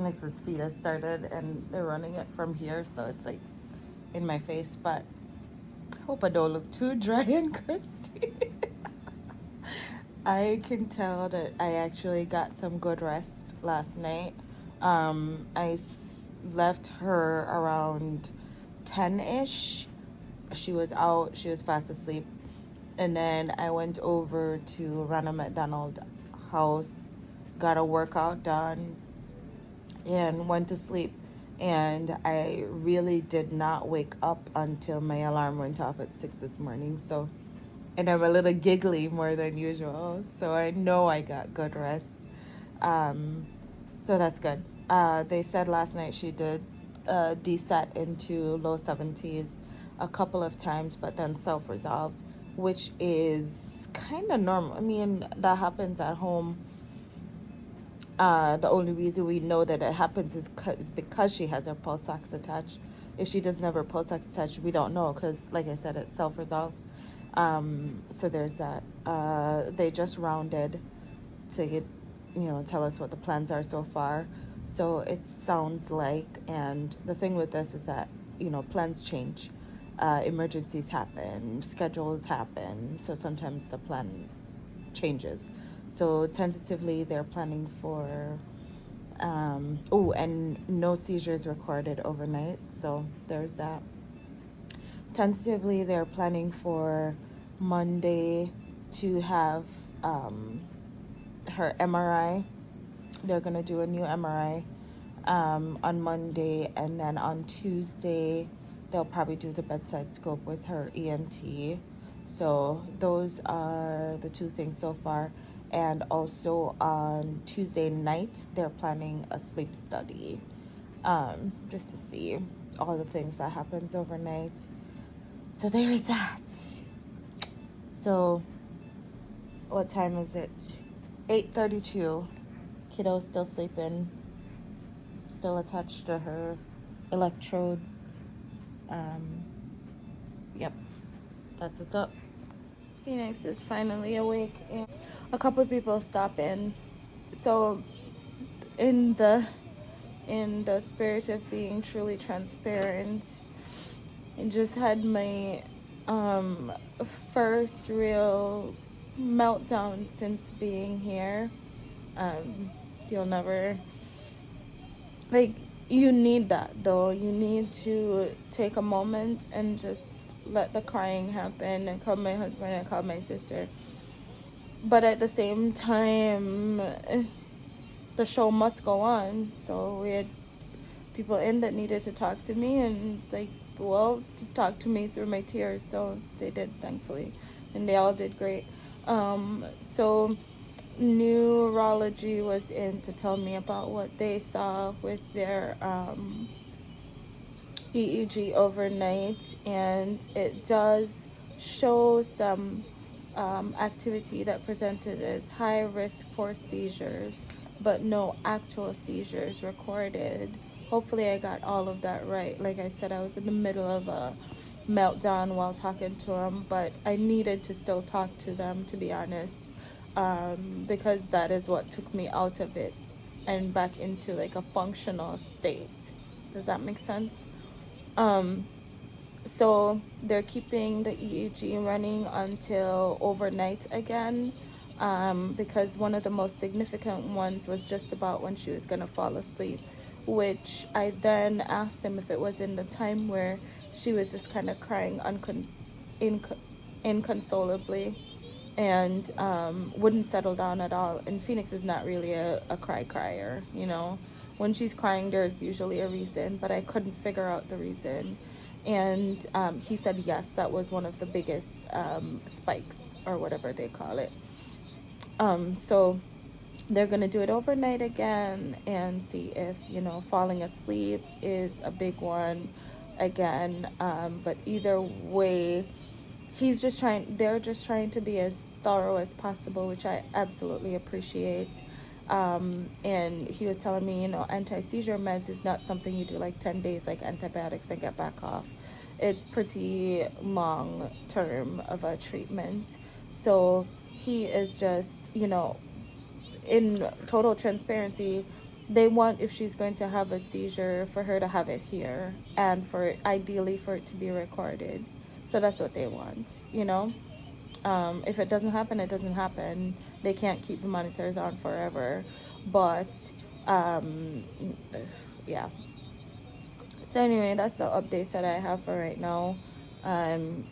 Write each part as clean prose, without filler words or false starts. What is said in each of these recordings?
Phoenix's feet has started, and they're running it from here, so it's like in my face. But hope I don't look too dry and crusty. I can tell that I actually got some good rest last night. Left her around 10-ish. She was out, she was fast asleep. And then I went over to Ronald McDonald house, got a workout done, and went to sleep. And I really did not wake up until my alarm went off at 6 this morning. So, and I'm a little giggly more than usual. So I know I got good rest. Um, so that's good. They said last night she did desat into low 70s a couple of times, but then self-resolved, which is kind of normal. I mean, that happens at home. The only reason we know that it happens is because she has her pulse ox attached. If she doesn't have her pulse ox attached, we don't know because, like I said, it self-resolves. So there's that. They just rounded to get, tell us what the plans are so far. So it sounds like, and the thing with this is that, plans change. Emergencies happen, schedules happen, so sometimes the plan changes. So tentatively, they're planning for, and no seizures recorded overnight, so there's that. Tentatively, they're planning for Monday to have her MRI. They're going to do a new MRI on Monday, and then on Tuesday, they'll probably do the bedside scope with her ENT. So those are the two things so far. And also on Tuesday night, they're planning a sleep study, just to see all the things that happens overnight. So there is that. So what time is it? 8:32. Kiddo's still sleeping, still attached to her electrodes. Yep, that's what's up. Phoenix is finally awake, and a couple of people stop in. So in the spirit of being truly transparent, I just had my first real meltdown since being here. You'll never, you need that though. You need to take a moment and just let the crying happen. I called my husband, I called my sister. But at the same time, the show must go on. So we had people in that needed to talk to me, and it's like, well, just talk to me through my tears. So they did, thankfully, and they all did great. So Neurology was in to tell me about what they saw with their EEG overnight, and it does show some activity that presented as high risk for seizures, but no actual seizures recorded. Hopefully I got all of that right. Like I said, I was in the middle of a meltdown while talking to them, but I needed to still talk to them, to be honest, because that is what took me out of it and back into like a functional state. Does that make sense? So they're keeping the EEG running until overnight again, because one of the most significant ones was just about when she was going to fall asleep, which I then asked him if it was in the time where she was just kind of crying inconsolably and wouldn't settle down at all. And Phoenix is not really a crier, When she's crying, there's usually a reason, but I couldn't figure out the reason. And he said, yes, that was one of the biggest spikes, or whatever they call it. So they're going to do it overnight again and see if, falling asleep is a big one again. But either way, they're just trying to be as thorough as possible, which I absolutely appreciate. And he was telling me, anti-seizure meds is not something you do like 10 days like antibiotics and get back off. It's pretty long term of a treatment. So he is just, in total transparency, they want, if she's going to have a seizure, for her to have it here, and for ideally for it to be recorded. So that's what they want, you know. If it doesn't happen, it doesn't happen. They can't keep the monitors on forever, but um, yeah. So anyway, that's the updates that I have for right now.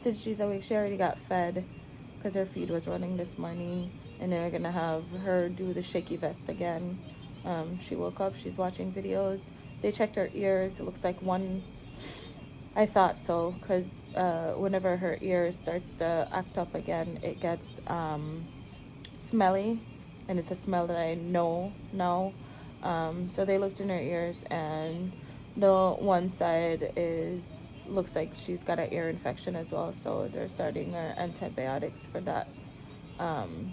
Since she's awake, she already got fed because her feed was running this morning, and then we're gonna have her do the shaky vest again. She woke up, she's watching videos. They checked her ears. It looks like one. I thought so, because whenever her ear starts to act up again, it gets smelly, and it's a smell that I know now. So they looked in her ears, and the one side is looks like she's got an ear infection as well. So they're starting her antibiotics for that. Um,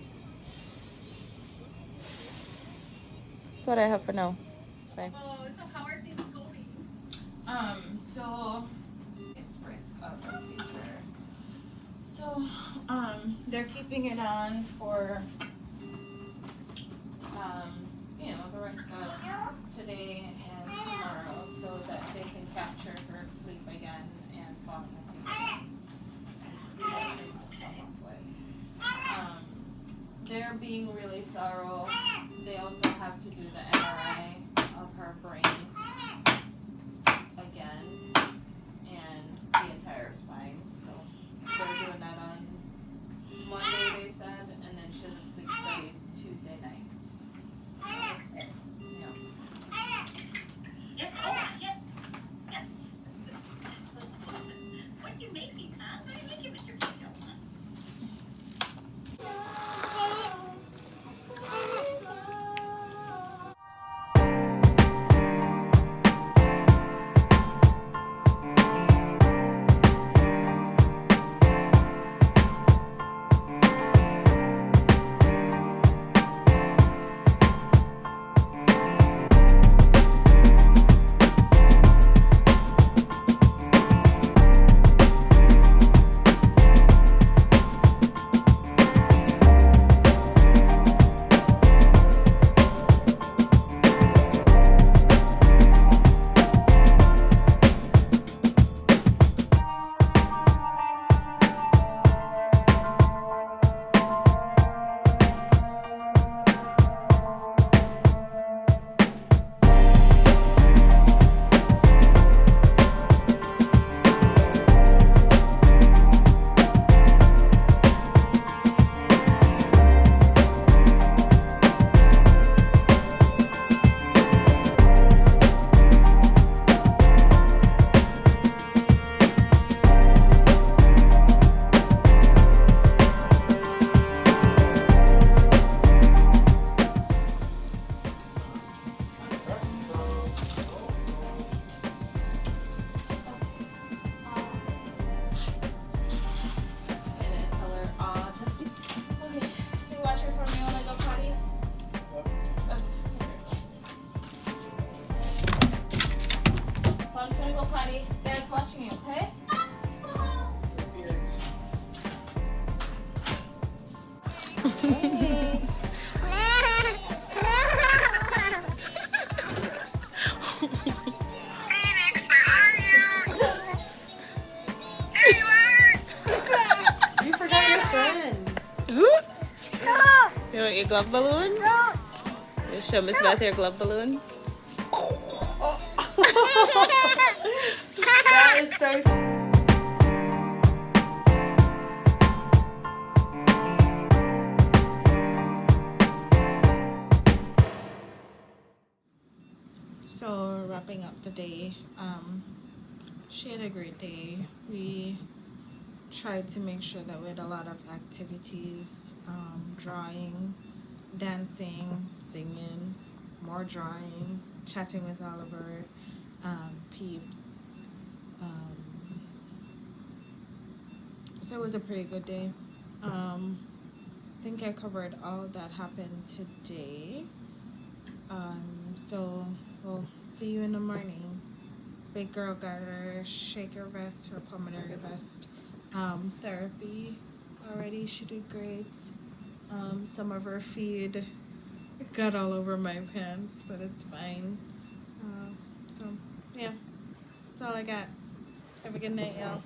that's what I have for now. Bye. Oh, so how are things going? So it's risk of a seizure. So, they're keeping it on for, the rest of today and tomorrow, so that they can capture her sleep again and falling asleep again and see what they can come up with. They're being really thorough. They also have to do the MRI of her brain again and the entire spine. So they're doing that on Monday, they said, and then she has a sleep study Tuesday night. Yeah. Yes, oh, yes, yes. What are you making, huh? What are you making with your Play-Doh, huh? You forgot your friend. You want your glove balloon? You show Miss Beth your glove balloon? That is so. So wrapping up the day, she had a great day. We tried to make sure that we had a lot of activities, drawing, dancing, singing, more drawing, chatting with Oliver, peeps. So it was a pretty good day. I think I covered all that happened today. So we'll see you in the morning. Big girl got her shaker vest, her pulmonary vest, therapy already. She did great. Some of her feed It got all over my pants, but it's fine. So, yeah. That's all I got. Have a good night, y'all.